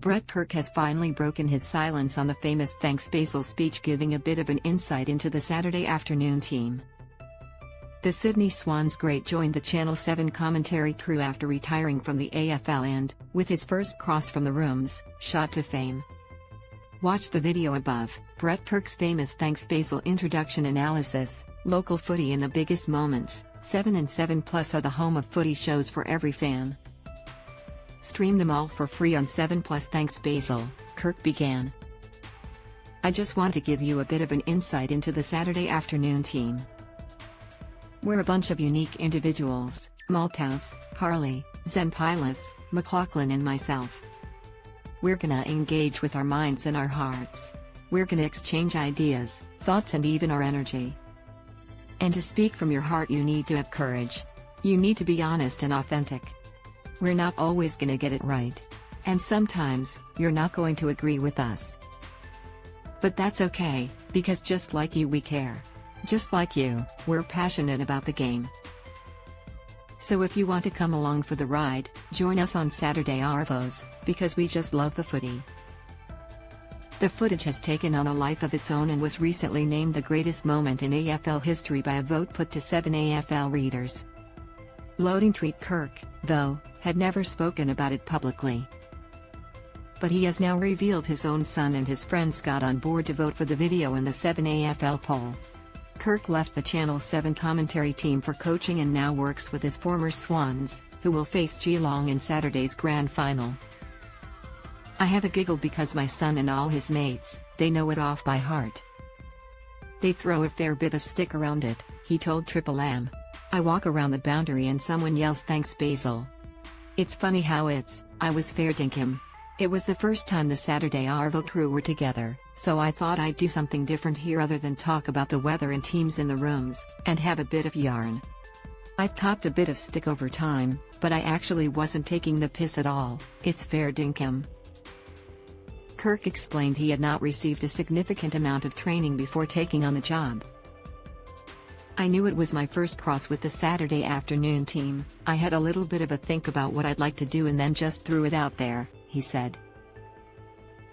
Brett Kirk has finally broken his silence on the famous Thanks Basil speech, giving a bit of an insight into the Saturday afternoon team. The Sydney Swans great joined the Channel 7 commentary crew after retiring from the AFL and, with his first cross from the rooms, shot to fame. Watch the video above. Brett Kirk's famous Thanks Basil introduction analysis. Local footy in the biggest moments. 7 and 7 Plus are the home of footy shows for every fan. Stream them all for free on 7 Plus. Thanks Basil, Kirk began. I just want to give you a bit of an insight into the Saturday afternoon team. We're a bunch of unique individuals, Malthouse, Harley, Zempilas, McLaughlin and myself. We're gonna engage with our minds and our hearts. We're gonna exchange ideas, thoughts and even our energy. And to speak from your heart you need to have courage. You need to be honest and authentic. We're not always gonna get it right. And sometimes, you're not going to agree with us. But that's okay, because just like you we care. Just like you, we're passionate about the game. So if you want to come along for the ride, join us on Saturday Arvos, because we just love the footy. The footage has taken on a life of its own and was recently named the greatest moment in AFL history by a vote put to 7 AFL readers. Loading treat Kirk, though, had never spoken about it publicly. But he has now revealed his own son and his friends got on board to vote for the video in the 7 AFL poll. Kirk left the Channel 7 commentary team for coaching and now works with his former Swans, who will face Geelong in Saturday's grand final. I have a giggle because my son and all his mates, they know it off by heart. They throw a fair bit of stick around it, he told Triple M. I walk around the boundary and someone yells Thanks Basil. It's funny how I was fair dinkum. It was the first time the Saturday Arvo crew were together, so I thought I'd do something different here other than talk about the weather and teams in the rooms, and have a bit of yarn. I've copped a bit of stick over time, but I actually wasn't taking the piss at all, it's fair dinkum. Kirk explained he had not received a significant amount of training before taking on the job. I knew it was my first cross with the Saturday afternoon team. I had a little bit of a think about what I'd like to do and then just threw it out there, he said.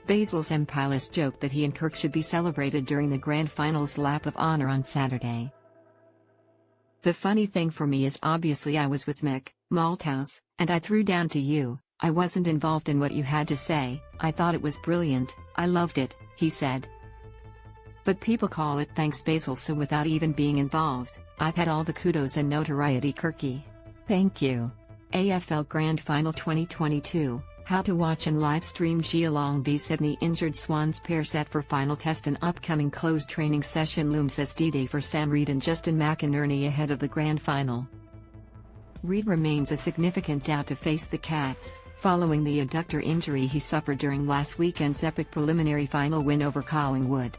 Basil Zempilas joked that he and Kirk should be celebrated during the grand final's lap of honor on Saturday. The funny thing for me is obviously I was with Mick, Malthouse, and I threw down to you. I wasn't involved in what you had to say. I thought it was brilliant, I loved it, he said. But people call it Thanks Basil, so without even being involved, I've had all the kudos and notoriety. Kirky. Thank you. AFL Grand Final 2022, how to watch and live stream Geelong v Sydney injured Swans pair set for final test. An upcoming closed training session looms as D-Day for Sam Reid and Justin McInerney ahead of the grand final. Reid remains a significant doubt to face the Cats, following the adductor injury he suffered during last weekend's epic preliminary final win over Collingwood.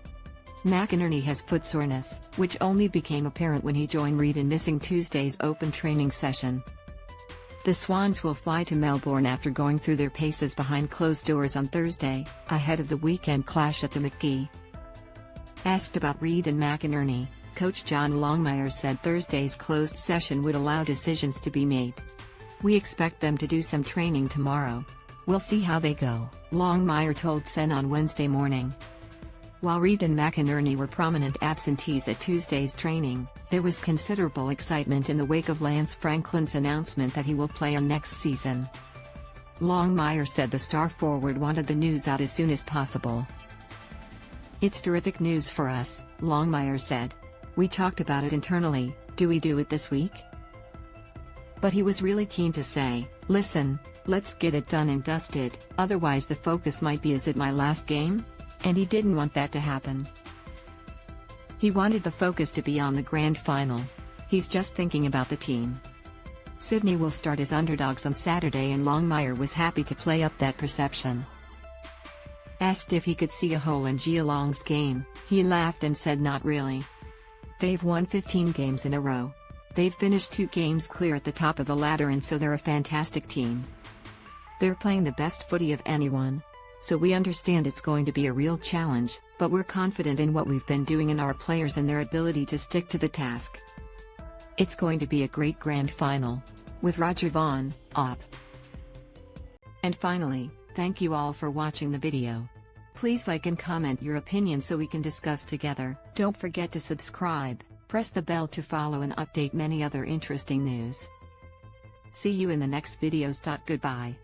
McInerney has foot soreness, which only became apparent when he joined Reid in missing Tuesday's open training session. The Swans will fly to Melbourne after going through their paces behind closed doors on Thursday, ahead of the weekend clash at the McGee. Asked about Reid and McInerney, coach John Longmire said Thursday's closed session would allow decisions to be made. We expect them to do some training tomorrow. We'll see how they go, Longmire told Sen on Wednesday morning. While Reid and McInerney were prominent absentees at Tuesday's training, there was considerable excitement in the wake of Lance Franklin's announcement that he will play on next season. Longmire said the star forward wanted the news out as soon as possible. It's terrific news for us, Longmire said. We talked about it internally, do we do it this week? But he was really keen to say, listen, let's get it done and dusted, otherwise the focus might be is it my last game? And he didn't want that to happen. He wanted the focus to be on the grand final. He's just thinking about the team. Sydney will start as underdogs on Saturday and Longmire was happy to play up that perception. Asked if he could see a hole in Geelong's game, he laughed and said not really. They've won 15 games in a row. They've finished 2 games clear at the top of the ladder and so they're a fantastic team. They're playing the best footy of anyone. So we understand it's going to be a real challenge, but we're confident in what we've been doing and our players and their ability to stick to the task. It's going to be a great grand final. With Roger Vaughan, Op. And finally, Thank you all for watching the video. Please like and comment your opinion so we can discuss together. Don't forget to subscribe, press the bell to follow and update many other interesting news. See you in the next videos. Goodbye.